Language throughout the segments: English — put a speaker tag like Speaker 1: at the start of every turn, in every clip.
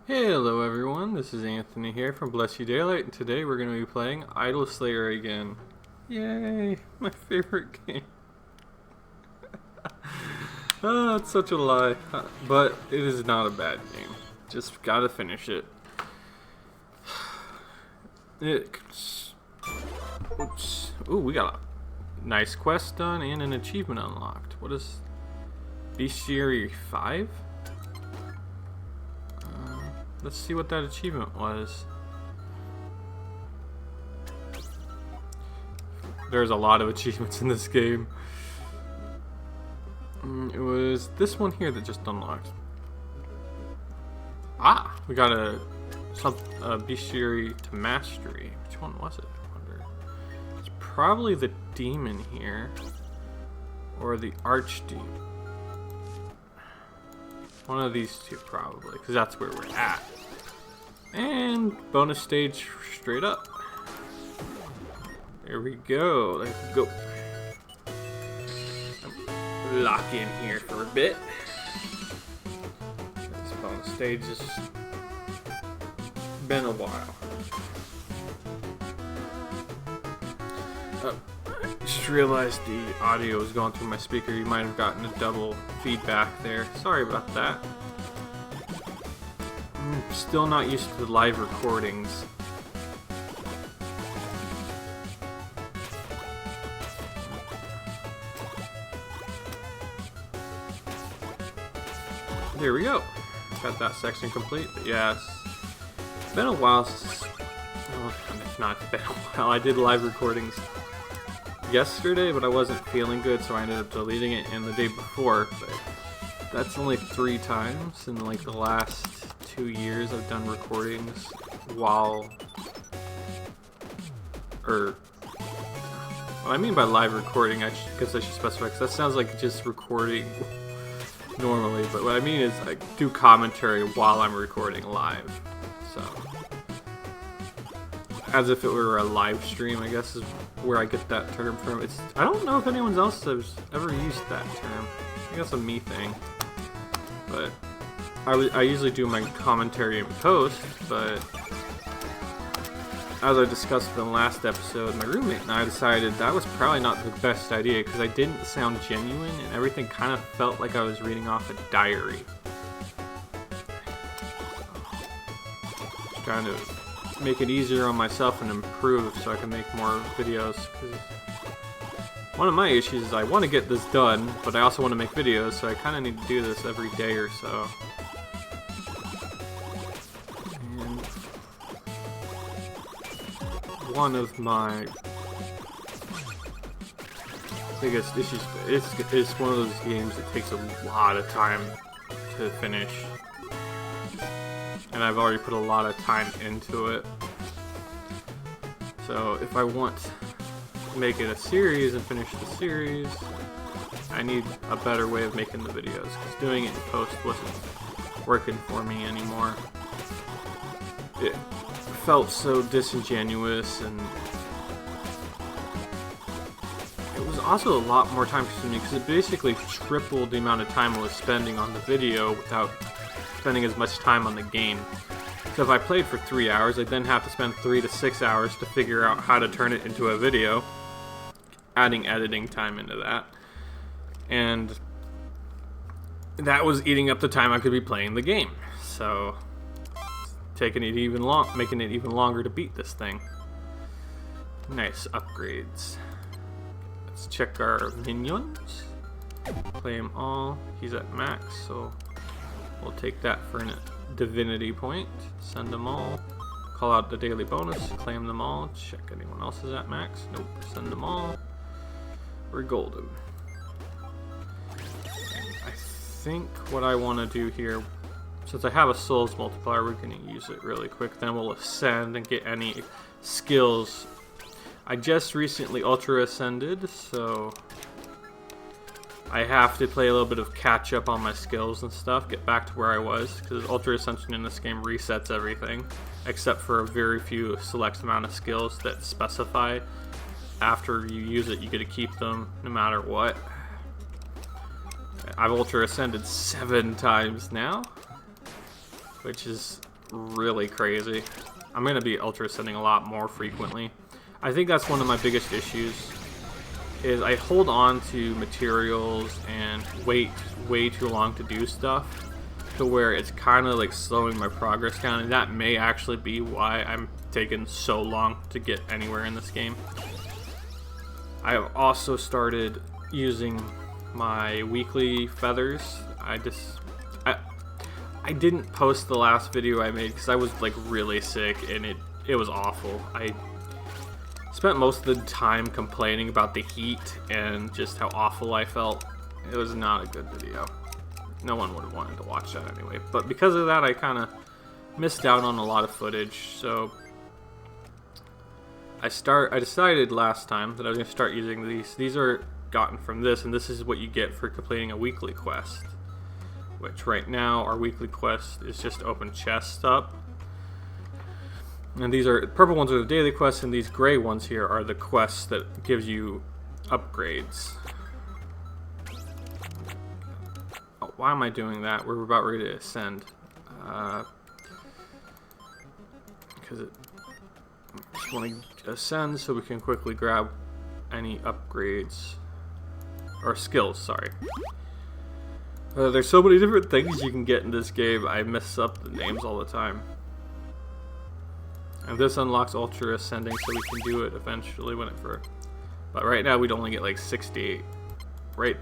Speaker 1: Hello everyone, this is Anthony here from Bless You Daylight, and today we're going to be playing Idol Slayer again. Yay, my favorite game. Oh, it's such a lie, but it is not a bad game. Just gotta finish it. Oops. Ooh, we got a nice quest done and an achievement unlocked. What is Bestiary 5? Let's see what that achievement was. There's a lot of achievements in this game. It was this one here that just unlocked. Ah, we got a bestiary to mastery. Which one was it? I wonder. It's probably the demon here, or the archdemon. One of these two probably, because that's where we're at. And bonus stage straight up. There we go. Let's go. Lock in here for a bit. This bonus stage has been a while. Just realized the audio is going through my speaker. You might have gotten a double feedback there. Sorry about that. I'm still not used to the live recordings. There we go. Got that section complete. But yes, it's been a while since. Well, it's not been a while. I did live recordings yesterday, but I wasn't feeling good, so I ended up deleting it. And the day before, but that's only 3 times in like the last 2 years I've done recordings while, what I mean by live recording, I guess I should specify, because that sounds like just recording normally, but what I mean is I do commentary while I'm recording live, so as if it were a live stream, I guess is where I get that term from. I don't know if anyone else has ever used that term. I guess a me thing, but I usually do my commentary in post, but as I discussed in the last episode, my roommate and I decided that was probably not the best idea because I didn't sound genuine and everything kind of felt like I was reading off a diary. Just trying to make it easier on myself and improve so I can make more videos. Cause one of my issues is I want to get this done, but I also want to make videos, so I kind of need to do this every day or so. And one of my biggest issues is one of those games that takes a lot of time to finish. And I've already put a lot of time into it. So if I want to make it a series and finish the series, I need a better way of making the videos, because doing it in post wasn't working for me anymore. It felt so disingenuous, and it was also a lot more time consuming because it basically tripled the amount of time I was spending on the video without spending as much time on the game. So if I played for 3 hours, I'd then have to spend 3 to 6 hours to figure out how to turn it into a video, adding editing time into that. And that was eating up the time I could be playing the game. So making it even longer to beat this thing. Nice upgrades. Let's check our minions. Play them all. He's at max, so we'll take that for a divinity point. Send them all. Call out the daily bonus. Claim them all. Check anyone else is at max. Nope. Send them all. We're golden. I think what I want to do here, since I have a souls multiplier, we're going to use it really quick. Then we'll ascend and get any skills. I just recently ultra ascended, so I have to play a little bit of catch up on my skills and stuff, get back to where I was, because ultra ascension in this game resets everything, except for a very few select amount of skills that specify after you use it you get to keep them no matter what. I've ultra ascended 7 times now, which is really crazy. I'm going to be ultra ascending a lot more frequently. I think that's one of my biggest issues, is I hold on to materials and wait way too long to do stuff, to where it's kind of like slowing my progress down, and that may actually be why I'm taking so long to get anywhere in this game. I have also started using my weekly feathers. I didn't post the last video I made because I was like really sick and it was awful. I spent most of the time complaining about the heat and just how awful I felt. It was not a good video. No one would have wanted to watch that anyway. But because of that, I kind of missed out on a lot of footage. So I decided last time that I was going to start using these. These are gotten from this, and this is what you get for completing a weekly quest. Which right now, our weekly quest is just open chests up. And these are, purple ones are the daily quests, and these gray ones here are the quests that gives you upgrades. Oh, why am I doing that? We're about ready to ascend. Because I just want to ascend so we can quickly grab any upgrades. Or skills, sorry. There's so many different things you can get in this game, I mess up the names all the time. And this unlocks Ultra Ascending, so we can do it eventually when it first. But right now we'd only get like 68. Right.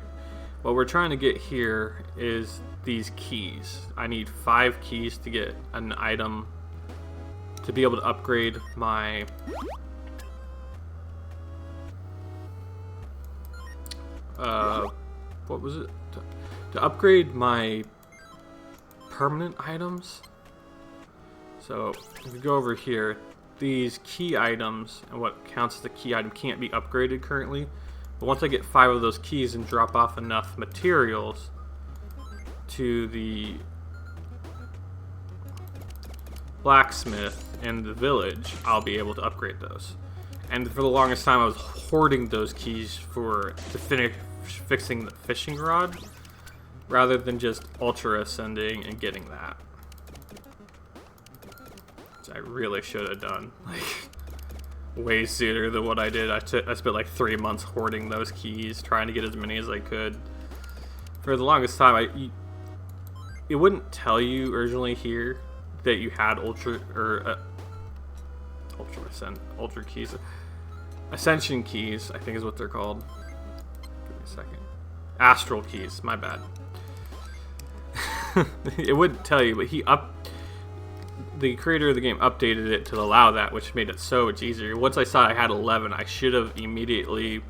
Speaker 1: What we're trying to get here is these keys. I need 5 keys to get an item to be able to upgrade my what was it? To upgrade my permanent items. So if we go over here, these key items and what counts as the key item can't be upgraded currently. But once I get 5 of those keys and drop off enough materials to the blacksmith in the village, I'll be able to upgrade those. And for the longest time I was hoarding those keys to finish fixing the fishing rod, rather than just ultra ascending and getting that. Which I really should have done, like, way sooner than what I did. I spent like 3 months hoarding those keys, trying to get as many as I could. For the longest time, it wouldn't tell you originally here that you had ultra keys. Ascension keys, I think is what they're called. Give me a second. Astral keys, my bad. It wouldn't tell you, but the creator of the game updated it to allow that, which made it so much easier. Once I saw I had 11, I should have immediately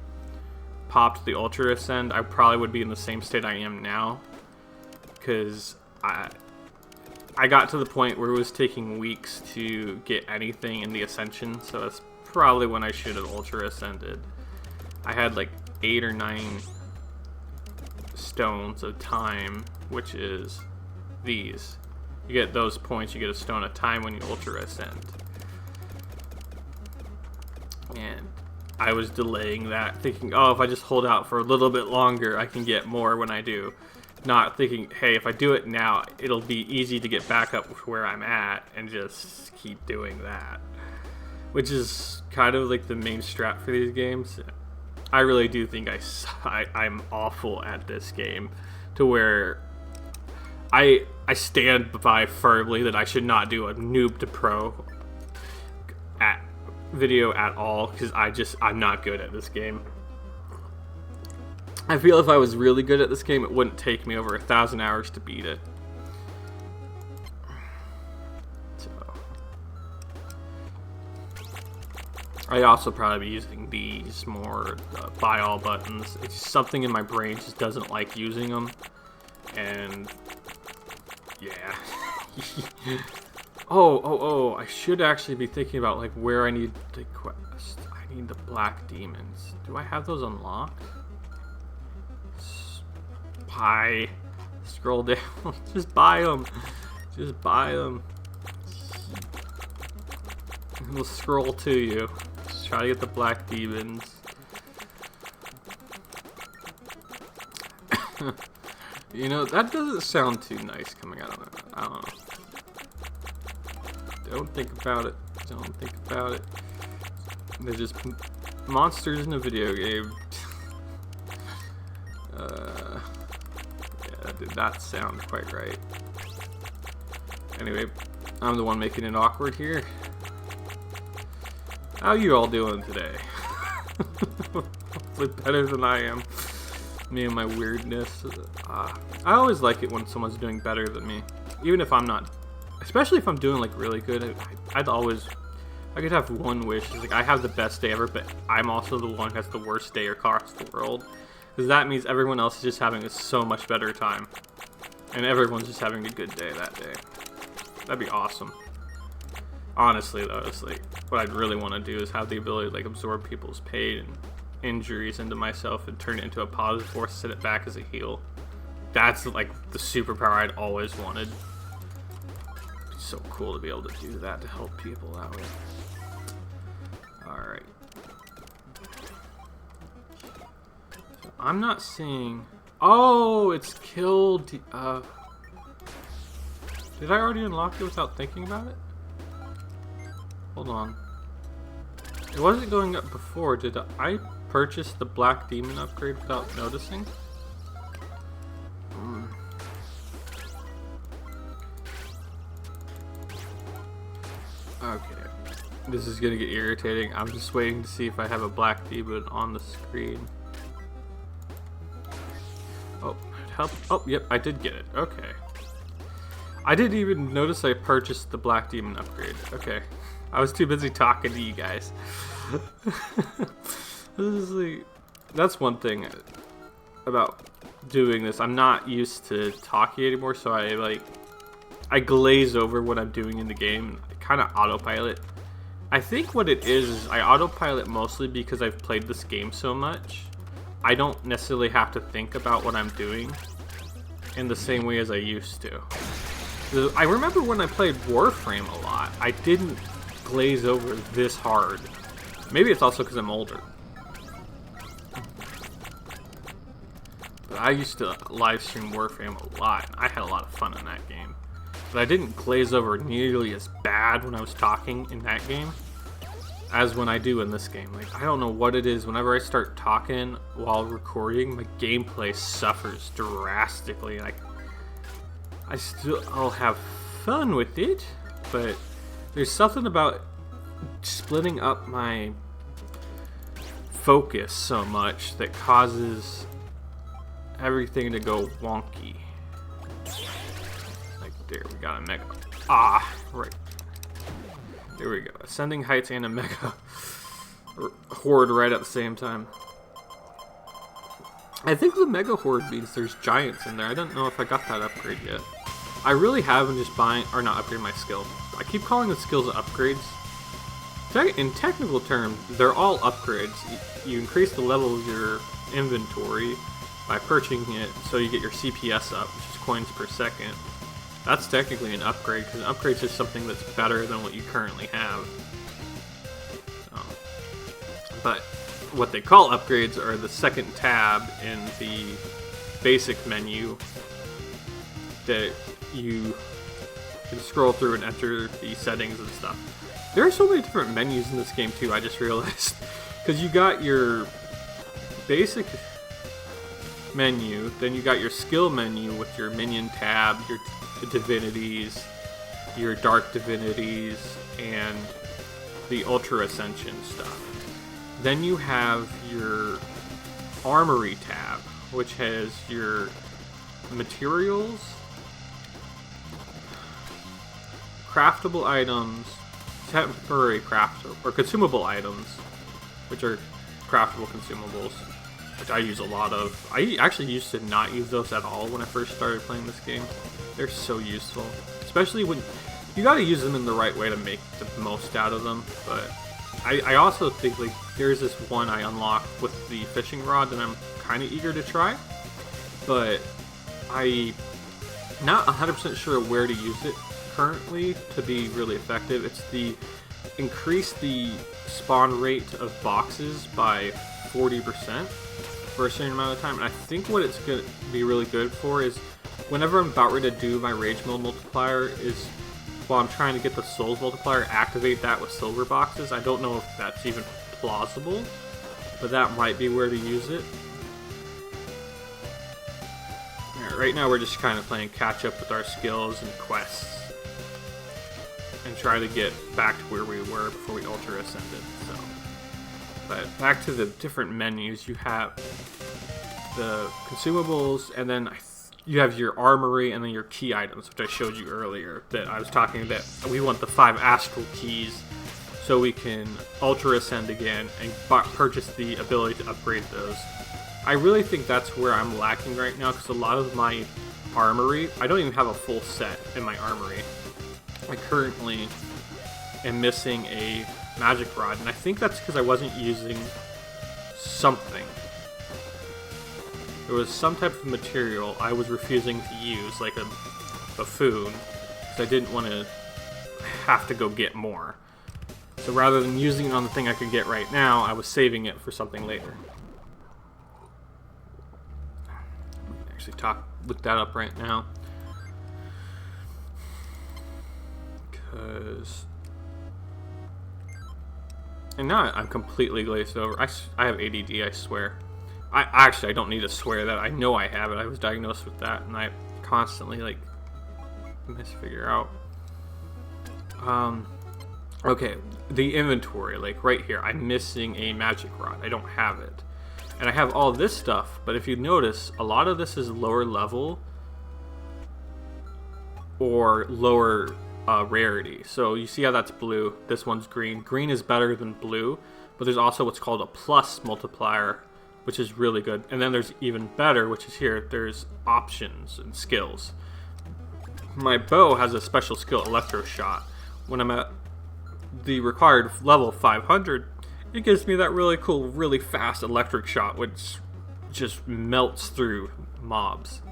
Speaker 1: popped the Ultra Ascend. I probably would be in the same state I am now, because I got to the point where it was taking weeks to get anything in the Ascension, so that's probably when I should have Ultra Ascended. I had like 8 or 9 stones of time, which is these. You get those points, you get a stone of time when you Ultra Ascend. And I was delaying that, thinking, oh, if I just hold out for a little bit longer, I can get more when I do. Not thinking, hey, if I do it now, it'll be easy to get back up where I'm at, and just keep doing that. Which is kind of like the main strat for these games. I really do think I'm awful at this game, to where I stand by firmly that I should not do a noob to pro video at all, because I'm not good at this game. I feel if I was really good at this game, it wouldn't take me over 1,000 hours to beat it. So I also probably be using these more buy all buttons. It's something in my brain just doesn't like using them, and yeah. Oh, I should actually be thinking about like where I need the quest. I need the black demons. Do I have those unlocked? Buy. Scroll down. Just buy them. Just buy them. We'll scroll to you. Just try to get the black demons. You know, that doesn't sound too nice coming out of it. I don't know. Don't think about it. Don't think about it. They're just monsters in a video game. Yeah, that did not sound quite right. Anyway, I'm the one making it awkward here. How you all doing today? Hopefully better than I am. Me and my weirdness. I always like it when someone's doing better than me. Even if I'm not. Especially if I'm doing like really good. I could have one wish. It's like I have the best day ever, but I'm also the one who has the worst day across the world. Because that means everyone else is just having a so much better time. And everyone's just having a good day that day. That'd be awesome. Honestly though, it's like what I'd really want to do is have the ability to like absorb people's pain and injuries into myself and turn it into a positive force, set it back as a heal. That's like the superpower I'd always wanted. It'd be so cool to be able to do that, to help people that way. Alright. So I'm not seeing... Oh, it's killed... Did I already unlock it without thinking about it? Hold on. It wasn't going up before. Did I purchase the Black Demon upgrade without noticing? Okay. This is gonna get irritating. I'm just waiting to see if I have a Black Demon on the screen. Oh, help. Oh, yep, I did get it. Okay. I didn't even notice I purchased the Black Demon upgrade. Okay. I was too busy talking to you guys. That's one thing about doing this. I'm not used to talking anymore, so I glaze over what I'm doing in the game and I kind of autopilot. I think what it is I autopilot mostly because I've played this game so much. I don't necessarily have to think about what I'm doing in the same way as I used to. I remember when I played Warframe a lot, I didn't glaze over this hard. Maybe it's also because I'm older. But I used to live stream Warframe a lot, and I had a lot of fun in that game. But I didn't glaze over nearly as bad when I was talking in that game as when I do in this game. Like, I don't know what it is. Whenever I start talking while recording, my gameplay suffers drastically. Like, I'll have fun with it, but there's something about splitting up my focus so much that causes everything to go wonky. Like, there, we got a mega. Ah, right. There we go. Ascending Heights and a mega horde right at the same time. I think the mega horde means there's giants in there. I don't know if I got that upgrade yet. I really have been just buying, or not upgrade my skill. I keep calling the skills upgrades. In technical terms, they're all upgrades. You increase the level of your inventory by purchasing it, so you get your CPS up, which is coins per second. That's technically an upgrade, because an upgrade is just something that's better than what you currently have. But what they call upgrades are the second tab in the basic menu that you can scroll through and enter the settings and stuff. There are so many different menus in this game too, I just realized. Because you got your basic menu, then you got your skill menu with your minion tab, your divinities, your dark divinities, and the ultra ascension stuff. Then you have your armory tab, which has your materials, craftable items, temporary craft or consumable items, which are craftable consumables, which I use a lot of. I actually used to not use those at all when I first started playing this game. They're so useful, especially when you got to use them in the right way to make the most out of them. But I also think like there's this one I unlocked with the fishing rod that I'm kind of eager to try, but I'm not 100% sure where to use it currently to be really effective. It's the increase the spawn rate of boxes by 40% for a certain amount of time, and I think what it's going to be really good for is whenever I'm about ready to do my rage mill multiplier is while I'm trying to get the souls multiplier, activate that with silver boxes. I don't know if that's even plausible, but that might be where to use it. Alright, right now we're just kind of playing catch up with our skills and quests and try to get back to where we were before we ultra ascended. So, but back to the different menus, you have the consumables, and then you have your armory, and then your key items, which I showed you earlier. That I was talking that we want the 5 astral keys so we can ultra ascend again and purchase the ability to upgrade those. I really think that's where I'm lacking right now, because a lot of my armory, I don't even have a full set in my armory. I currently am missing a magic rod, and I think that's because I wasn't using something. There was some type of material I was refusing to use, like a buffoon, because I didn't want to have to go get more. So rather than using it on the thing I could get right now, I was saving it for something later. Actually look that up right now. And now I'm completely glazed over. I have ADD, I swear. I don't need to swear that. I know I have it. I was diagnosed with that, and I constantly, like, misfigure out. Okay, the inventory, like, right here. I'm missing a magic rod. I don't have it. And I have all this stuff, but if you notice, a lot of this is lower level or lower rarity. So you see how that's blue, this one's green. Green is better than blue, but there's also what's called a plus multiplier, which is really good. And then there's even better, which is here. There's options and skills. My bow has a special skill, electro shot. When I'm at the required level 500, it gives me that really cool, really fast electric shot, which just melts through mobs.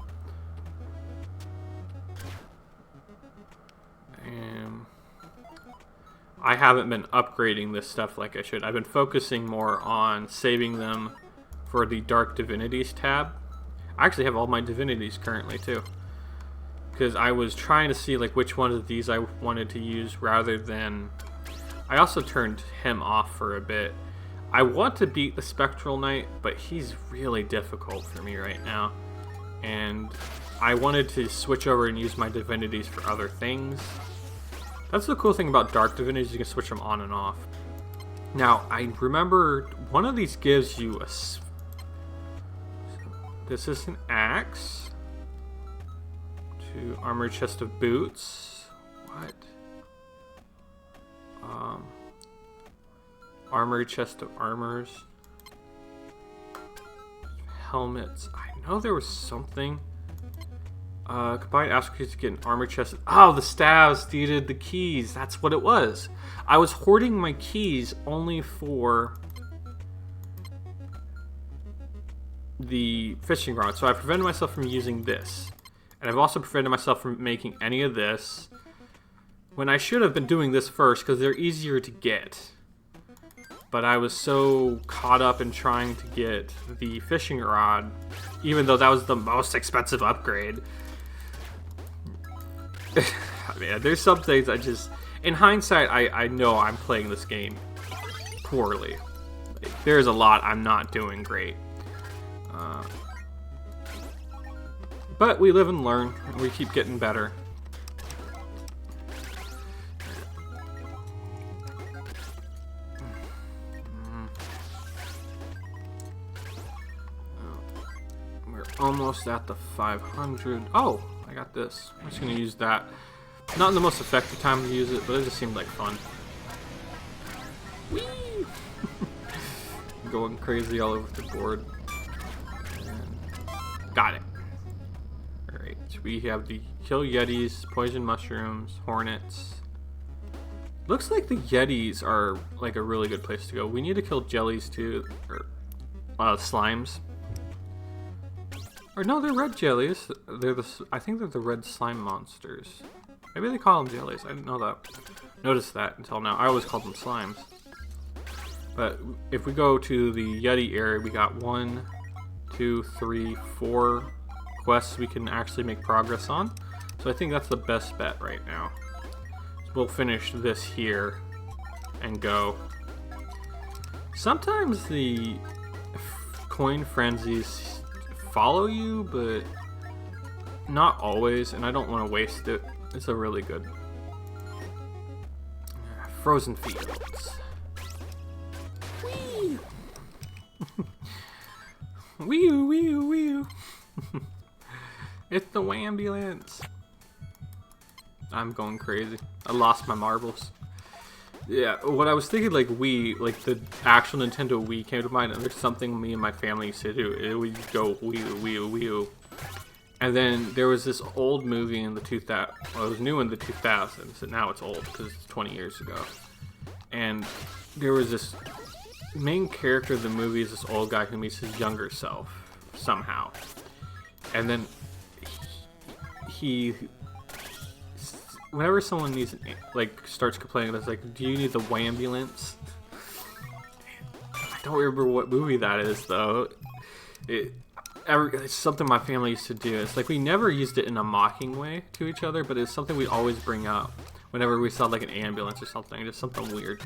Speaker 1: I haven't been upgrading this stuff like I should. I've been focusing more on saving them for the Dark Divinities tab. I actually have all my divinities currently too, because I was trying to see like which one of these I wanted to use rather than... I also turned him off for a bit. I want to beat the Spectral Knight, but he's really difficult for me right now, and I wanted to switch over and use my divinities for other things. That's the cool thing about Dark Divinities, you can switch them on and off. Now, I remember one of these gives you a... This is an axe. To armor chest of boots. What? Armory chest of armors. Helmets. I know there was something. Combined astral keys to get an armor chest. Oh, the staves needed the keys. That's what it was. I was hoarding my keys only for the fishing rod. So I prevented myself from using this. And I've also prevented myself from making any of this, when I should have been doing this first, because they're easier to get. But I was so caught up in trying to get the fishing rod, even though that was the most expensive upgrade. I mean, there's some things I just... In hindsight, I know I'm playing this game poorly. Like, there's a lot I'm not doing great. But we live and learn, and we keep getting better. We're almost at the 500. Oh, I got this. I'm just going to use that. Not in the most effective time to use it, but it just seemed like fun. Whee! Going crazy all over the board. And got it. Alright, so we have the kill yetis, poison mushrooms, hornets. Looks like the yetis are like a really good place to go. We need to kill jellies too, or slimes. Or no, they're red jellies. I think they're the red slime monsters. Maybe they call them jellies. I didn't know that. Notice that until now. I always called them slimes. But if we go to the Yeti area, we got 1, 2, 3, 4 quests we can actually make progress on. So I think that's the best bet right now. we'll finish this here and go. Sometimes the coin frenzies follow you, but not always, and I don't want to waste it. It's a really good frozen fields. Wee! Wee-oo, wee-oo, wee-oo. It's the Wambulance. I'm going crazy. I lost my marbles. Yeah, what I was thinking, like Wii, like the actual Nintendo Wii came to mind, and there's something me and my family used to do. It would go Wii-oo, Wii-oo, Wii-oo. And then there was this old movie in the 2000s, well, it was new in the 2000s, and now it's old because it's 20 years ago. And there was this main character of the movie is this old guy who meets his younger self, somehow. And then he whenever someone needs, like, starts complaining, it's like, do you need the Wambulance? I don't remember what movie that is, though. It's something my family used to do. It's like we never used it in a mocking way to each other, but it's something we always bring up whenever we saw, like, an ambulance or something. Just something weird.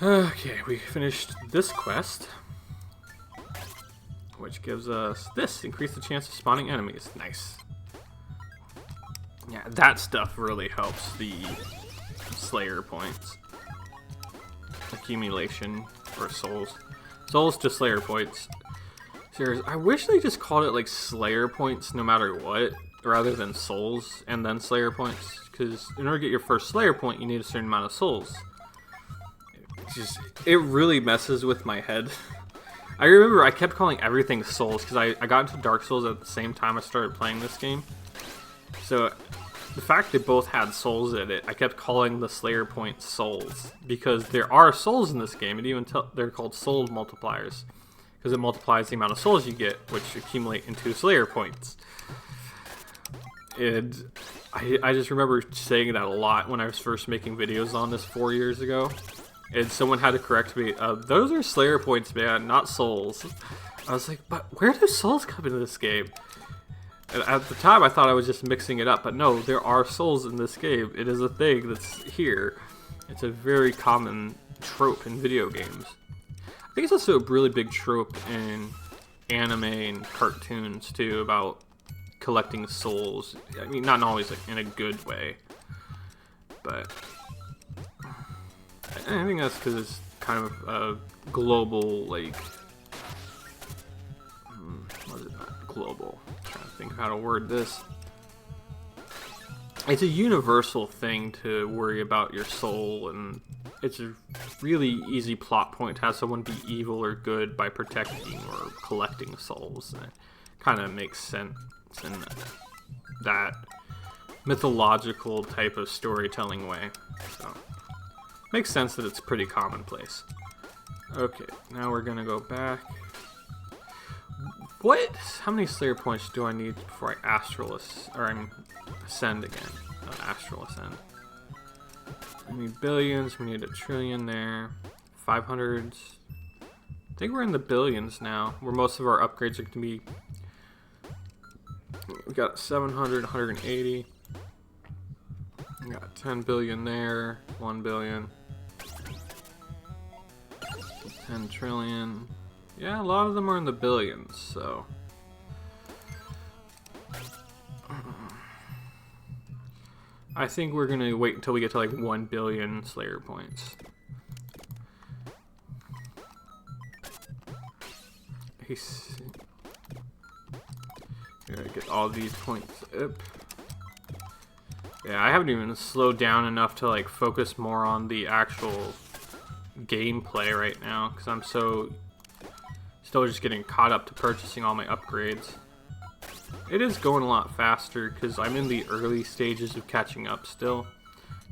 Speaker 1: Okay, we finished this quest, which gives us this. Increase the chance of spawning enemies. Nice. Yeah, that stuff really helps the Slayer points. Accumulation for souls. Souls to Slayer points. Seriously, I wish they just called it like Slayer points no matter what, rather than souls and then Slayer points. Because in order to get your first Slayer point, you need a certain amount of souls. It really messes with my head. I remember I kept calling everything souls because I got into Dark Souls at the same time I started playing this game. So the fact they both had souls in it, I kept calling the Slayer points souls because there are souls in this game, and even they're called soul multipliers because it multiplies the amount of souls you get, which accumulate into Slayer points. And I just remember saying that a lot when I was first making videos on this 4 years ago, and someone had to correct me. Those are Slayer points, man, not souls. I was like, but where do souls come into this game? And at the time, I thought I was just mixing it up, but no, there are souls in this game. It is a thing that's here. It's a very common trope in video games. I think it's also a really big trope in anime and cartoons, too, about collecting souls. I mean, not always in a good way, but I think that's because it's kind of a global, like, what is it? Not global. Trying to think of how to word this. It's a universal thing to worry about your soul, and it's a really easy plot point to have someone be evil or good by protecting or collecting souls. And it kind of makes sense in that mythological type of storytelling way. So, makes sense that it's pretty commonplace. Okay, now we're gonna go back. What? How many Slayer points do I need before I ascend again? Astral ascend. We need billions. We need a trillion there. 500s. I think we're in the billions now, where most of our upgrades are going to be. We got 700, 180. We got 10 billion there. 1 billion. 10 trillion. Yeah, a lot of them are in the billions, so. I think we're gonna wait until we get to like 1 billion Slayer points. Gotta get all these points up. Yeah, I haven't even slowed down enough to like focus more on the actual gameplay right now, because I'm still just getting caught up to purchasing all my upgrades. It is going a lot faster because I'm in the early stages of catching up still,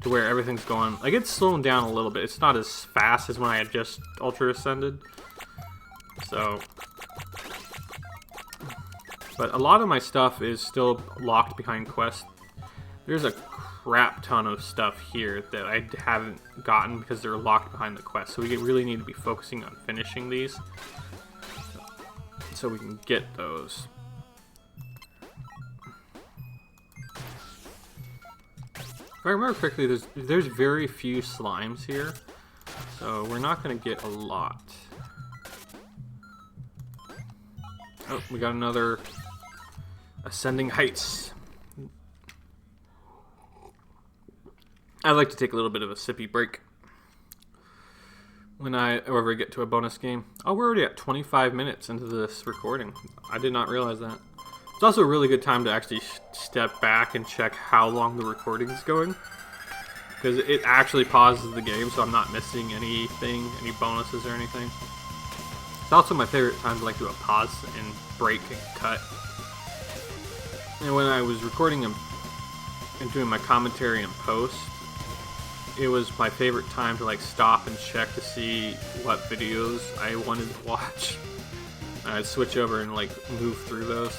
Speaker 1: to where everything's going, like, it's slowing down a little bit. It's not as fast as when I had just Ultra Ascended. So, but a lot of my stuff is still locked behind quests. There's a crap ton of stuff here that I haven't gotten because they're locked behind the quest. So we really need to be focusing on finishing these so we can get those. If I remember correctly, there's very few slimes here, so we're not going to get a lot. Oh, we got another Ascending Heights. I'd like to take a little bit of a sippy break whenever I get to a bonus game. Oh, we're already at 25 minutes into this recording. I did not realize that. It's also a really good time to actually step back and check how long the recording is going, because it actually pauses the game, so I'm not missing anything, any bonuses or anything. It's also my favorite time to like do a pause and break and cut. And when I was recording and doing my commentary and post, it was my favorite time to like stop and check to see what videos I wanted to watch. I'd switch over and like move through those.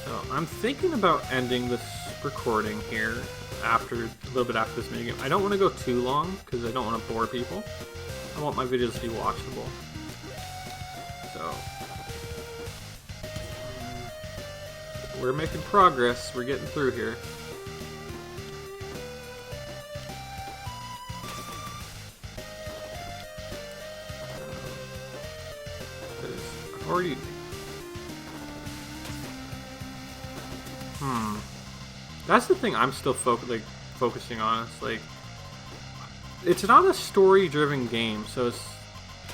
Speaker 1: So I'm thinking about ending this recording here a little bit after this minigame. I don't want to go too long because I don't want to bore people. I want my videos to be watchable. So we're making progress. We're getting through here. I've already. That's the thing I'm still focusing on. It's like, it's not a story-driven game, so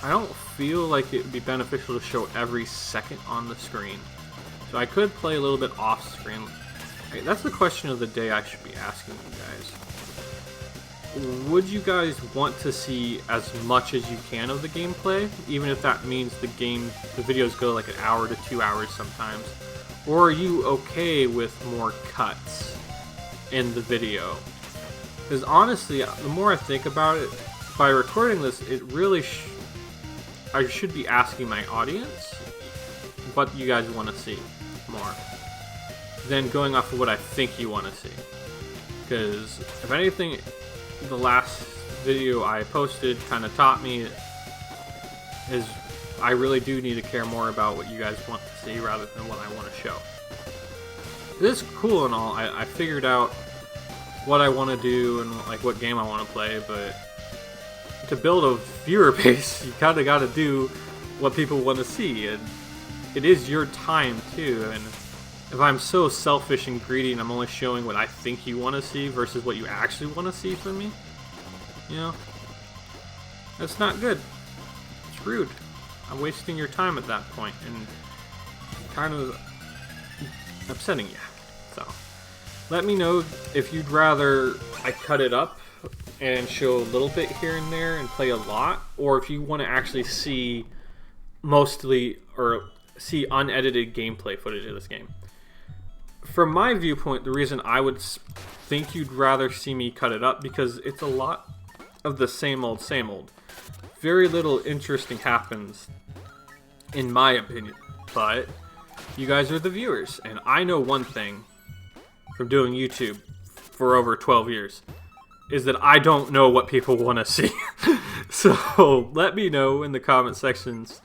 Speaker 1: I don't feel like it would be beneficial to show every second on the screen. So I could play a little bit off screen. That's the question of the day I should be asking you guys. Would you guys want to see as much as you can of the gameplay, even if that means the videos go like an hour to 2 hours sometimes? Or are you okay with more cuts in the video? Because honestly, the more I think about it, by recording this, it really I should be asking my audience what you guys want to see more than going off of what I think you want to see. Because if anything, the last video I posted kind of taught me is I really do need to care more about what you guys want to see rather than what I want to show. This is cool and all. I figured out what I want to do and like what game I want to play, but to build a viewer base, you kind of got to do what people want to see, and it is your time too. And if I'm so selfish and greedy and I'm only showing what I think you want to see versus what you actually want to see from me, you know, that's not good. It's rude. I'm wasting your time at that point and kind of upsetting you. So let me know if you'd rather I cut it up and show a little bit here and there and play a lot, or if you want to actually see mostly or see unedited gameplay footage of this game. From my viewpoint, the reason I would think you'd rather see me cut it up, because it's a lot of the same old, same old. Very little interesting happens, in my opinion, but you guys are the viewers, and I know one thing from doing YouTube for over 12 years, is that I don't know what people want to see. So let me know in the comment sections,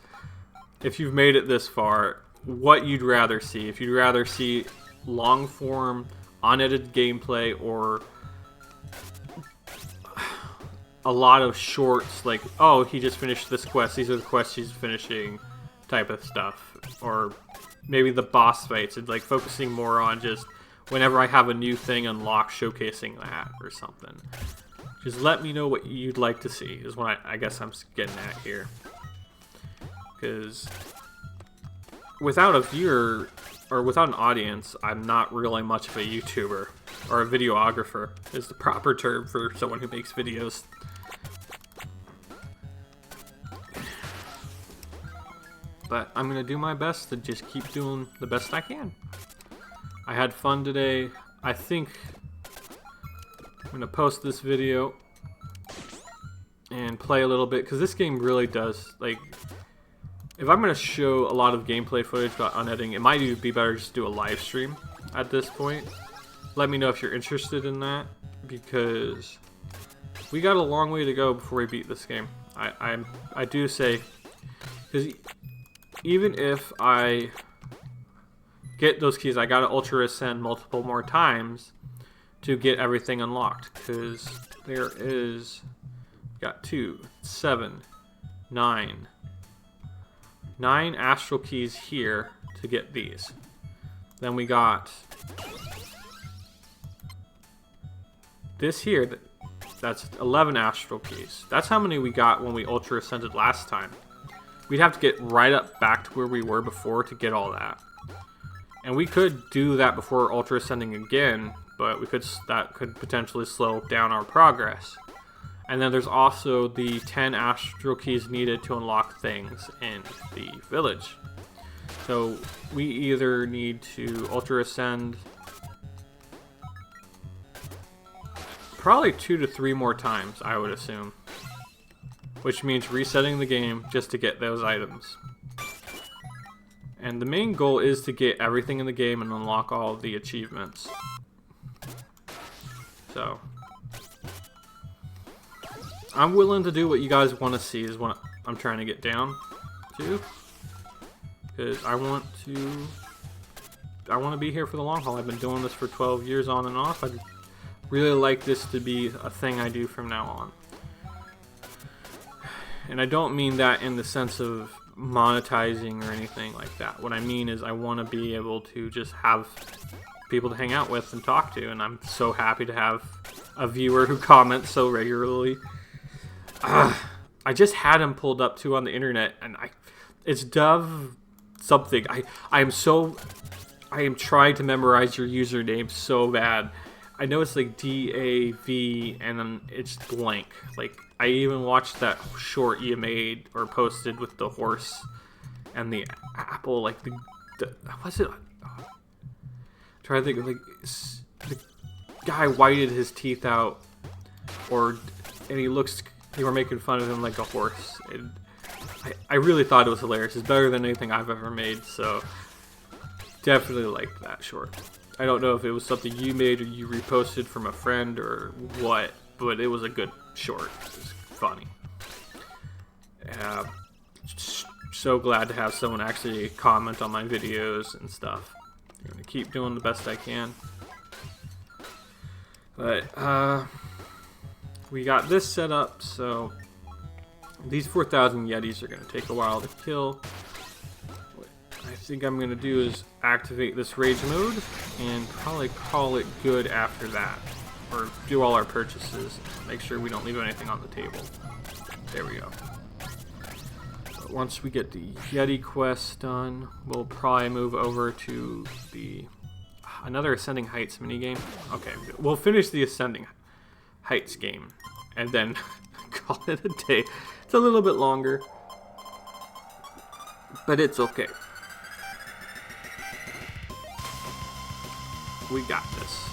Speaker 1: if you've made it this far, what you'd rather see. If you'd rather see long form, unedited gameplay, or a lot of shorts like, oh, he just finished this quest, these are the quests he's finishing type of stuff. Or maybe the boss fights, and like focusing more on just whenever I have a new thing unlocked, showcasing that or something. Just let me know what you'd like to see, is what I guess I'm getting at here. Because without a viewer, or without an audience, I'm not really much of a YouTuber, or a videographer is the proper term for someone who makes videos. But I'm going to do my best to just keep doing the best I can. I had fun today. I think I'm going to post this video and play a little bit, because this game really does, like, if I'm going to show a lot of gameplay footage about unediting, it might even be better just to do a live stream at this point. Let me know if you're interested in that, because we got a long way to go before we beat this game. I do say, because even if I get those keys, I gotta Ultra Ascend multiple more times to get everything unlocked, because there is, got 2, 7, 9 astral keys here to get these. Then we got this here, that's 11 astral keys. That's how many we got when we ultra ascended last time. We'd have to get right up back to where we were before to get all that. And we could do that before ultra ascending again, but that could potentially slow down our progress. And then there's also the 10 astral keys needed to unlock things in the village. So we either need to ultra ascend probably 2 to 3 more times, I would assume. Which means resetting the game just to get those items. And the main goal is to get everything in the game and unlock all of the achievements. So I'm willing to do what you guys want to see is what I'm trying to get down to. Because I want to be here for the long haul. I've been doing this for 12 years on and off. I'd really like this to be a thing I do from now on. And I don't mean that in the sense of monetizing or anything like that. What I mean is I want to be able to just have people to hang out with and talk to, and I'm so happy to have a viewer who comments so regularly. I just had him pulled up too on the internet, and it's Dove something. I am trying to memorize your username so bad. I know it's like DAV and then it's blank. Like, I even watched that short you made or posted with the horse and the apple, like the what's it? I'm trying to think of, like, the guy whited his teeth out, and they were making fun of him like a horse. I really thought it was hilarious. It's better than anything I've ever made, so definitely liked that short. I don't know if it was something you made or you reposted from a friend or what, but it was a good short. It was funny. So glad to have someone actually comment on my videos and stuff. I'm gonna keep doing the best I can. But we got this set up, so these 4,000 Yetis are gonna take a while to kill. What I think I'm gonna do is activate this rage mode and probably call it good after that, or do all our purchases. Make sure we don't leave anything on the table. There we go. But once we get the Yeti quest done, we'll probably move over to another Ascending Heights minigame. Okay, we'll finish the Ascending Heights game and then call it a day. It's a little bit longer, but it's okay. We got this.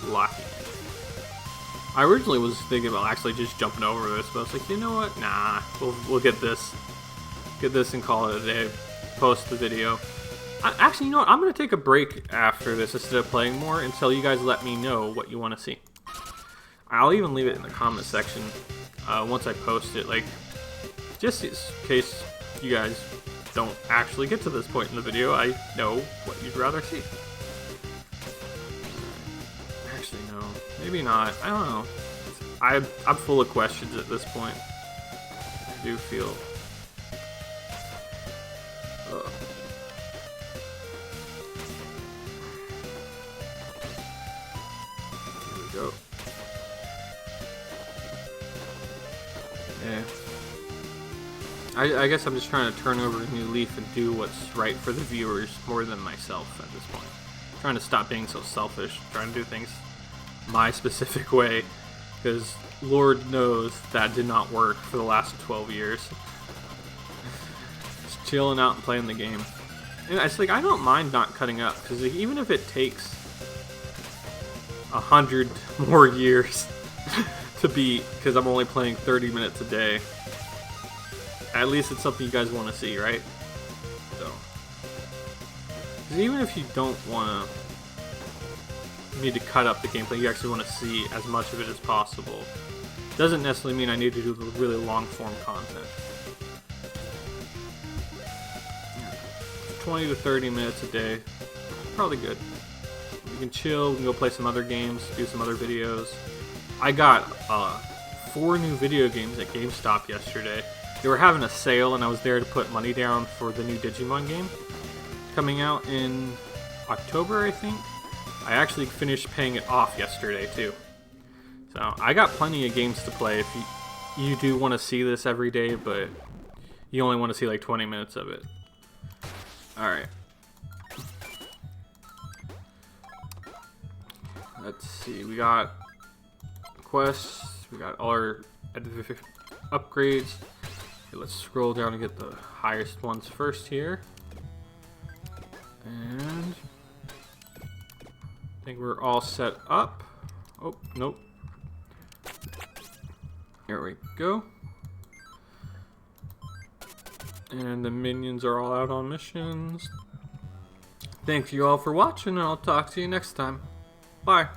Speaker 1: Locking. I originally was thinking about actually just jumping over this, but I was like, you know what? Nah, we'll get this and call it a day. Post the video. Actually, you know what? I'm gonna take a break after this instead of playing more until you guys let me know what you want to see. I'll even leave it in the comment section once I post it, like, just in case you guys don't actually get to this point in the video. I know what you'd rather see. Actually, no, maybe not. I don't know. I'm full of questions at this point. I do feel. Here we go. Yeah. I guess I'm just trying to turn over a new leaf and do what's right for the viewers more than myself at this point. I'm trying to stop being so selfish, trying to do things my specific way, because Lord knows that did not work for the last 12 years. Just chilling out and playing the game. And it's like, I don't mind not cutting up, because like, even if it takes 100 more years to beat, because I'm only playing 30 minutes a day, at least it's something you guys want to see, right? So, because even if you don't want to need to cut up the gameplay, you actually want to see as much of it as possible. Doesn't necessarily mean I need to do the really long form content. 20 to 30 minutes a day. Probably good. You can chill, we can go play some other games, do some other videos. I got 4 new video games at GameStop yesterday. They were having a sale and I was there to put money down for the new Digimon game. Coming out in October, I think. I actually finished paying it off yesterday too. So I got plenty of games to play if you do want to see this every day, but you only want to see like 20 minutes of it. Alright. Let's see, we got quests, we got all our upgrades. Okay, let's scroll down and get the highest ones first here. And I think we're all set up. Oh, nope. Here we go. And the minions are all out on missions. Thank you all for watching, and I'll talk to you next time. Bye.